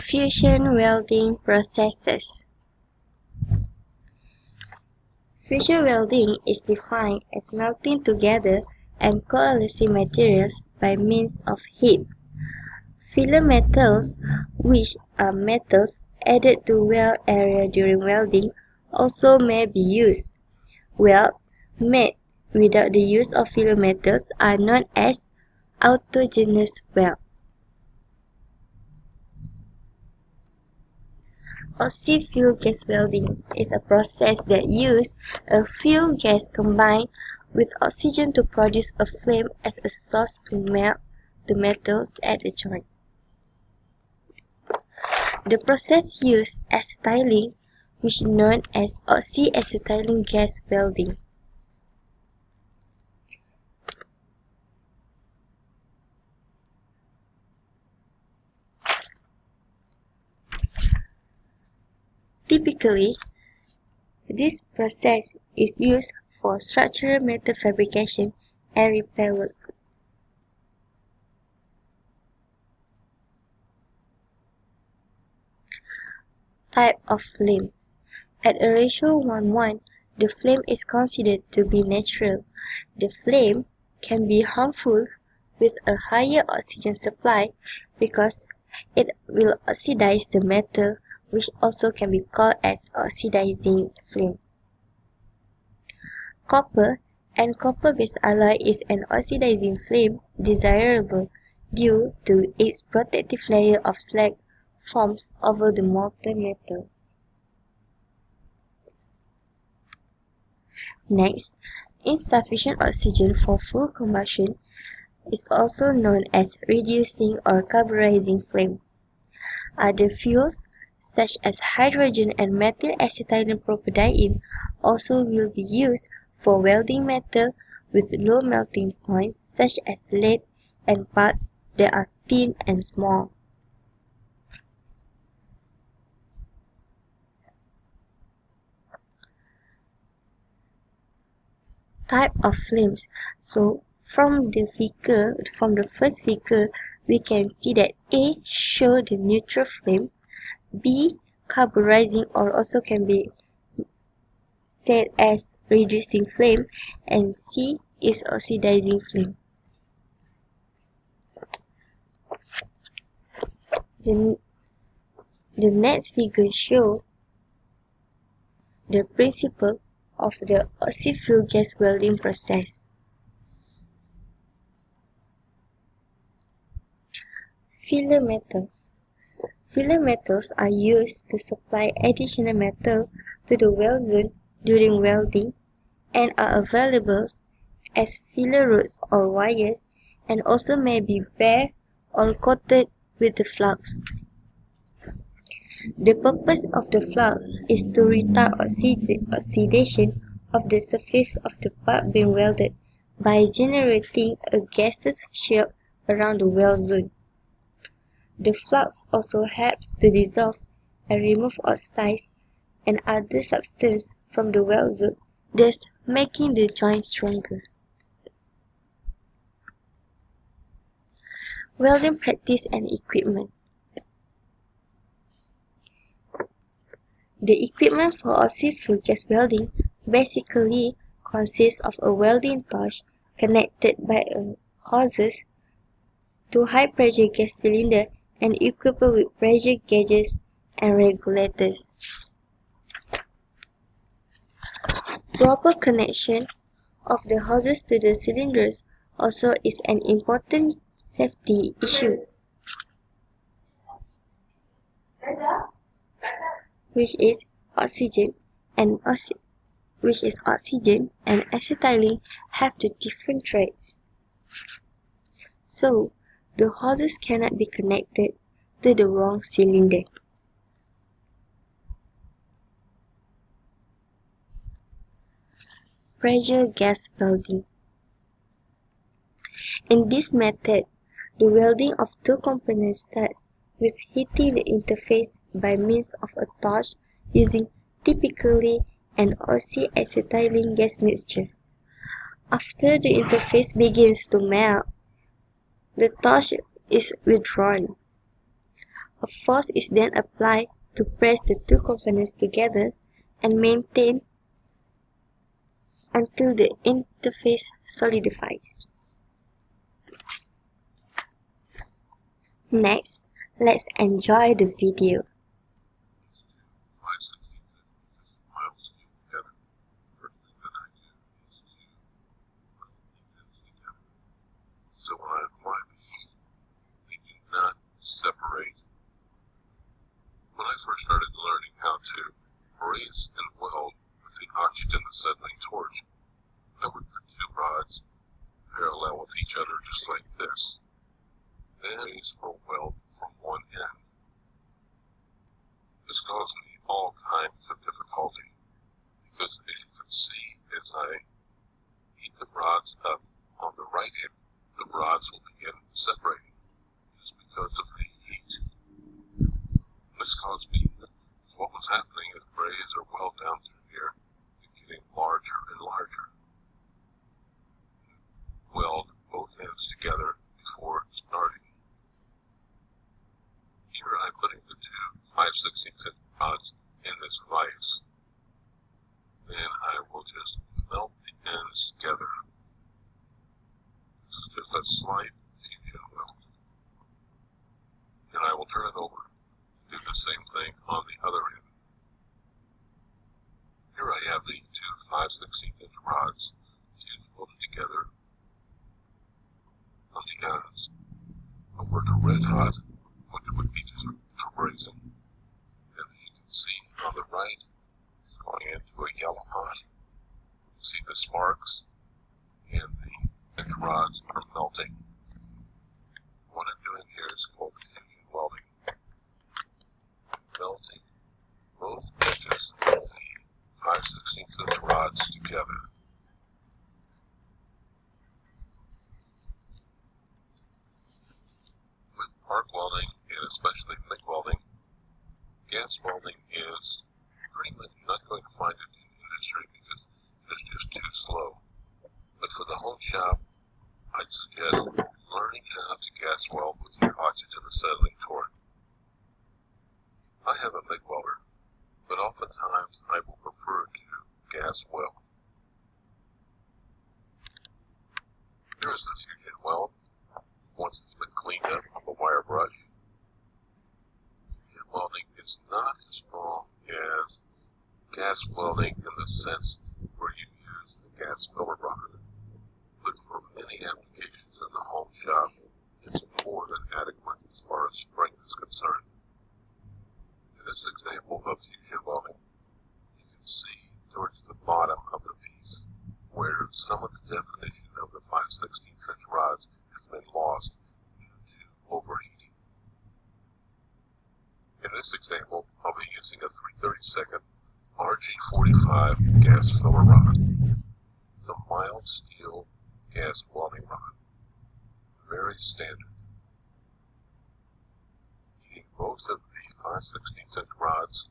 Fusion welding processes. Fusion welding is defined as melting together and coalescing materials by means of heat. Filler metals, which are metals added to weld area during welding, also may be used. Welds made without the use of filler metals are known as autogenous welds. Oxy-fuel gas welding is a process that uses a fuel gas combined with oxygen to produce a flame as a source to melt the metals at a joint. The process uses acetylene, which is known as oxy-acetylene gas welding. Typically, this process is used for structural metal fabrication and repair work. Type of flame. At a ratio 1:1, the flame is considered to be natural. The flame can be harmful with a higher oxygen supply because it will oxidize the metal, which also can be called as oxidizing flame. Copper and copper-based alloy is an oxidizing flame desirable due to its protective layer of slag forms over the molten metal. Next, insufficient oxygen for full combustion is also known as reducing or carburizing flame. Other fuels such as hydrogen and methyl acetylene propydiene also will be used for welding metal with low melting points such as lead and parts that are thin and small. Type of flames. So from the first figure, we can see that A show the neutral flame, B carburizing or also can be said as reducing flame, and C is oxidizing flame. The next figure shows the principle of the oxy-fuel gas welding process. Filler metals. Filler metals are used to supply additional metal to the weld zone during welding and are available as filler rods or wires and also may be bare or coated with the flux. The purpose of the flux is to retard oxidation of the surface of the part being welded by generating a gaseous shield around the weld zone. The flux also helps to dissolve and remove oxides and other substances from the weld zone, thus making the joint stronger. Welding practice and equipment. The equipment for oxy-fuel gas welding basically consists of a welding torch connected by a hoses to high-pressure gas cylinder and equipped with pressure gauges and regulators. Proper connection of the hoses to the cylinders also is an important safety issue, which is oxygen and acetylene have the different traits. So, the hoses cannot be connected to the wrong cylinder. Pressure gas welding. In this method, the welding of two components starts with heating the interface by means of a torch using typically an oxy-acetylene gas mixture. After the interface begins to melt, the torch is withdrawn. A force is then applied to press the two components together and maintain until the interface solidifies. Next, let's enjoy the video. So when I apply the heat, they do not separate. When I first started learning how to braze and weld with the oxygen acetylene torch, I would put two rods parallel with each other just like this. Then braze or weld from one end. This caused me all kinds of difficulty because as you can see as I heat the rods up on the right end, the rods will begin separating just because of the heat. This caused me, what was happening is braze or weld down through here, getting larger and larger. Weld both ends together before starting. Here I'm putting the two 5/16" rods in this vise. Then I will just melt the ends together. This is just a slight fusion weld. And I will turn it over. Do the same thing on the other end. Here I have the two 5/16" rods fused welded together on the ends. Over to red hot, which would be just for brazing. And as you can see on the right, it's going into a yellow hot. You can see the sparks and the rods are melting. What I'm doing here is called fusion welding. Melting both edges of the 5/16" rods together. With arc welding, and especially MIG welding, gas welding is pretty much not going to find it in the industry because it's just too slow. But for the home shop, I'd suggest learning how to gas weld with your oxygen acetylene torch. I have a MIG welder, but oftentimes I will prefer to gas weld. Here is the fusion weld once it's been cleaned up with a wire brush. Fusion welding is not as strong as gas welding in the sense where you use the gas filler rod. But for many applications in the home shop, it's more than adequate as far as strength is concerned. In this example of fusion welding, you can see towards the bottom of the piece where some of the definition of the 5/16" rods has been lost due to overheating. In this example, I'll be using a 3/32 RG45 gas filler rod. It's a mild steel gas welding rod. Very standard. Heating both of the 5/16" rods,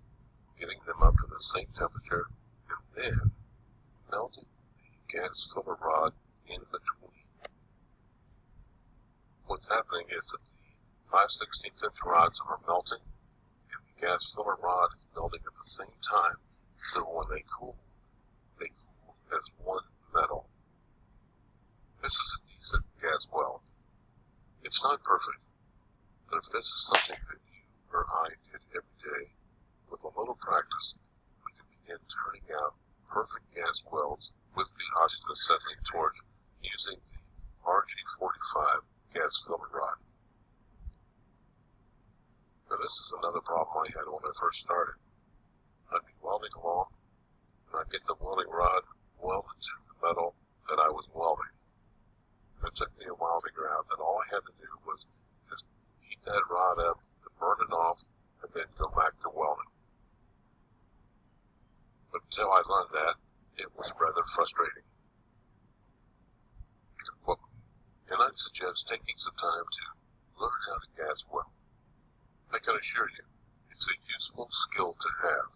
getting them up to the same temperature, and then melting the gas filler rod in between. What's happening is that the 5/16" rods are melting, and the gas filler rod is melting at the same time, so when they cool as one metal. This is a decent gas weld. It's not perfect, but if this is something that you or I did every day, with a little practice, we can begin turning out perfect gas welds with the oxygen acetylene torch using the RG45 gas filler rod. Now this is another problem I had when I first started. I'd be welding along, and I'd get the welding rod welded to the metal that I was welding. It took me a while to figure out that all I had to do was just heat that rod up, to burn it off, and then go back to welding. But until I learned that, it was rather frustrating. And I'd suggest taking some time to learn how to gas weld. I can assure you, it's a useful skill to have.